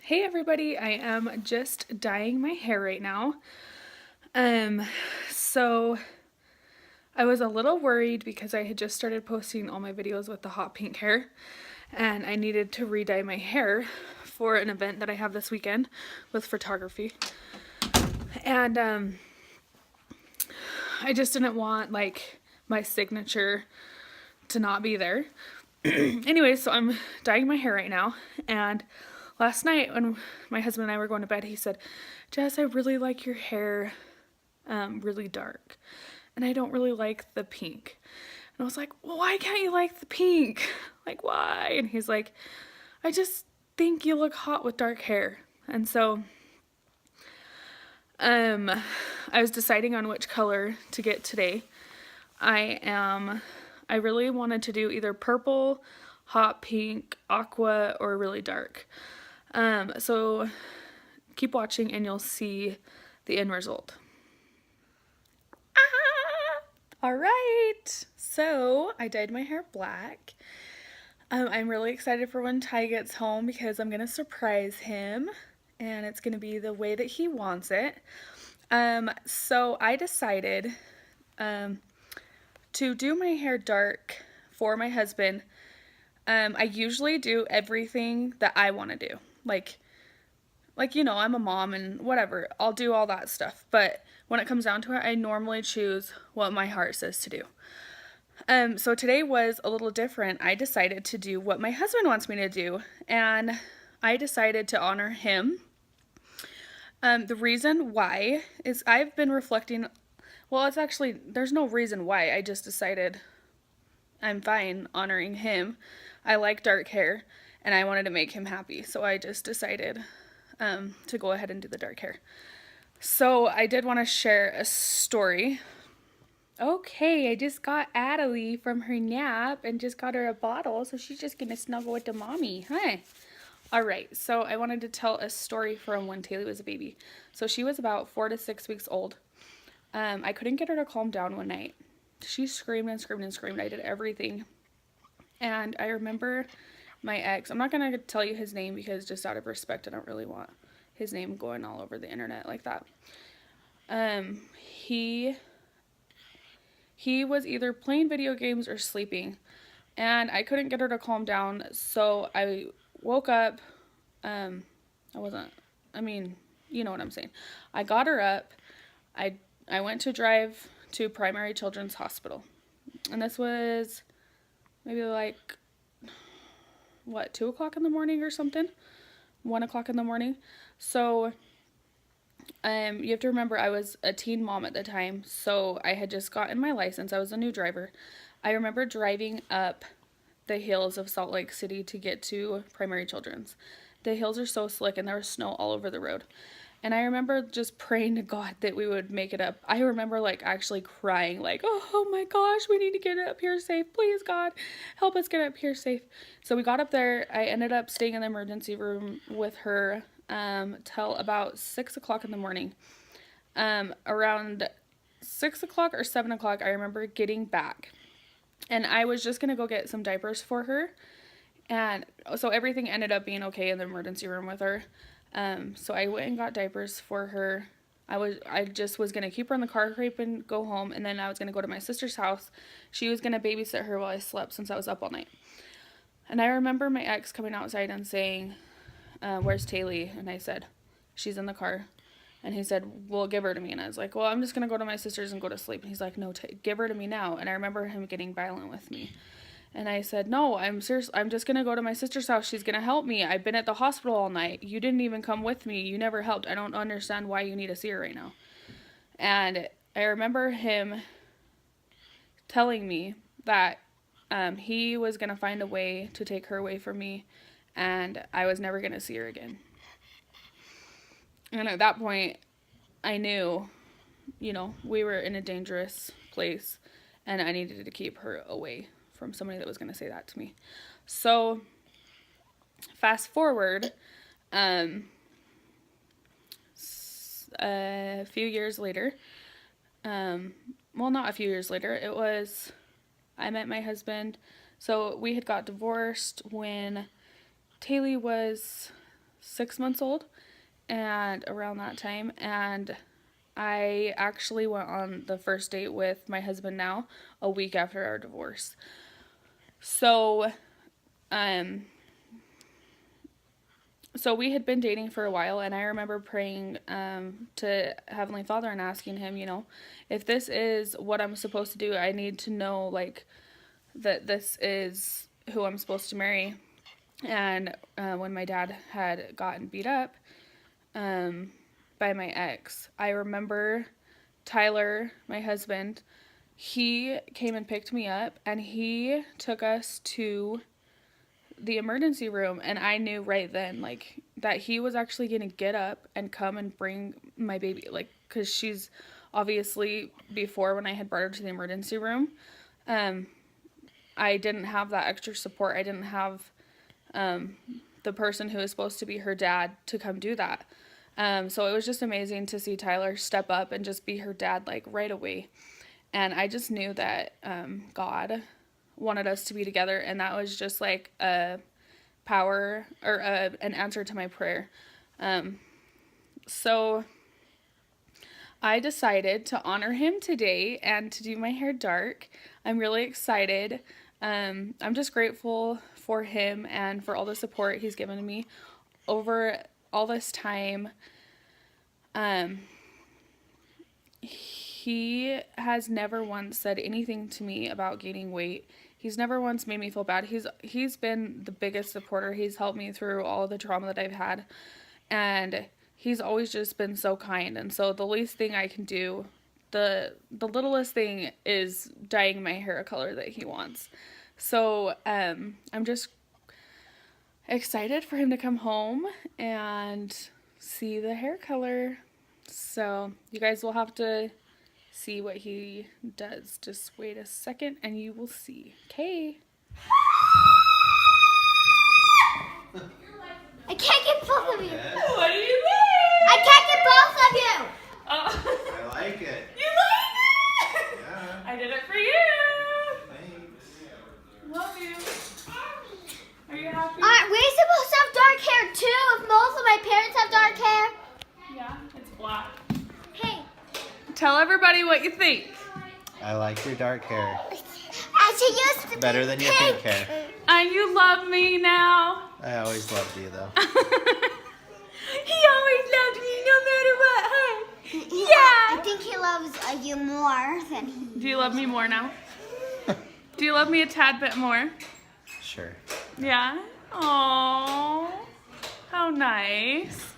Hey everybody, I am just dyeing my hair right now. Um, so I was a little worried because I had just started posting all my videos with the hot pink hair and I needed to re-dye my hair for an event that I have this weekend with photography. And I just didn't want like my signature to not be there. Anyway, so I'm dyeing my hair right now, and last night when my husband and I were going to bed, he said, Jess, I really like your hair really dark, and I don't really like the pink. And I was like, well, why can't you like the pink? Like, why? And he's like, I just think you look hot with dark hair. And so I was deciding on which color to get today. I really wanted to do either purple, hot pink, aqua, or really dark. So keep watching and you'll see the end result. All right, so I dyed my hair black. I'm really excited for when Ty gets home because I'm gonna surprise him and it's gonna be the way that he wants it. So I decided to do my hair dark for my husband. I usually do everything that I want to do. Like I'm a mom and whatever. I'll do all that stuff. But when it comes down to it, I normally choose what my heart says to do. So today was a little different. I decided to do what my husband wants me to do, and I decided to honor him. The reason why is I've been reflecting. Well, it's actually, there's no reason why. I just decided I'm fine honoring him. I like dark hair, and I wanted to make him happy, so I just decided to go ahead and do the dark hair. So I did want to share a story. Okay, I just got Adelie from her nap and just got her a bottle, so she's just gonna snuggle with the mommy, huh? Alright, so I wanted to tell a story from when Taylor was a baby. So she was about 4 to 6 weeks old. I couldn't get her to calm down one night. She screamed and screamed and screamed. I did everything. And I remember my ex, I'm not going to tell you his name because just out of respect, I don't really want his name going all over the internet like that. He was either playing video games or sleeping, and I couldn't get her to calm down, so I woke up. You know what I'm saying. I got her up. I went to drive to Primary Children's Hospital, and this was maybe like 2 o'clock in the morning or something, 1 o'clock in the morning. So you have to remember I was a teen mom at the time, so I had just gotten my license. I was a new driver. I remember driving up the hills of Salt Lake City to get to Primary Children's. The hills are so slick and there was snow all over the road. And I remember just praying to God that we would make it up. I remember like actually crying like, oh my gosh, we need to get up here safe. Please God, help us get up here safe. So we got up there. I ended up staying in the emergency room with her till about 6 o'clock in the morning. Around 6 o'clock or 7 o'clock, I remember getting back. And I was just going to go get some diapers for her. And so everything ended up being okay in the emergency room with her. So I went and got diapers for her. I just was going to keep her in the car crate and go home. And then I was going to go to my sister's house. She was going to babysit her while I slept since I was up all night. And I remember my ex coming outside and saying, where's Taylor? And I said, she's in the car. And he said, well, give her to me. And I was like, well, I'm just going to go to my sister's and go to sleep. And he's like, no, give her to me now. And I remember him getting violent with me. And I said, no, I'm serious. I'm just going to go to my sister's house. She's going to help me. I've been at the hospital all night. You didn't even come with me. You never helped. I don't understand why you need to see her right now. And I remember him telling me that he was going to find a way to take her away from me. And I was never going to see her again. And at that point, I knew, we were in a dangerous place. And I needed to keep her away from somebody that was going to say that to me. So fast forward a few years later, not a few years later, I met my husband. So we had got divorced when Taylor was 6 months old, and around that time, and I actually went on the first date with my husband now a week after our divorce. So, so we had been dating for a while, and I remember praying to Heavenly Father and asking him, you know, if this is what I'm supposed to do, I need to know, like, that this is who I'm supposed to marry. And when my dad had gotten beat up by my ex, I remember Tyler, my husband, he came and picked me up, and he took us to the emergency room, and I knew right then, like, that he was actually going to get up and come and bring my baby, like, because she's obviously, before when I had brought her to the emergency room, I didn't have that extra support. I didn't have the person who is supposed to be her dad to come do that. So it was just amazing to see Tyler step up and just be her dad, like, right away. And I just knew that God wanted us to be together, and that was just like a power or an answer to my prayer. So I decided to honor him today and to do my hair dark. I'm really excited. I'm just grateful for him and for all the support he's given me over all this time. He has never once said anything to me about gaining weight. He's never once made me feel bad. He's been the biggest supporter. He's helped me through all of the trauma that I've had. And he's always just been so kind. And so the least thing I can do, the littlest thing, is dyeing my hair a color that he wants. So I'm just excited for him to come home and see the hair color. So you guys will have to see what he does. Just wait a second and you will see. Okay. I can't get both of you. What do you think? I can't get both of you. Oh. I like it. You like it? Yeah. I did it for you. Thanks. Love you. Are you happy? Aren't we supposed to have dark hair too? If most of my parents have dark hair. Yeah, it's black. Hey. Tell everybody what you think. I like your dark hair. As she used to be Better than your pink hair. And you love me now. I always loved you though. He always loved me no matter what, huh? I think he loves you more than he. Do you love me more now? Do you love me a tad bit more? Sure. Yeah? Aww. How nice.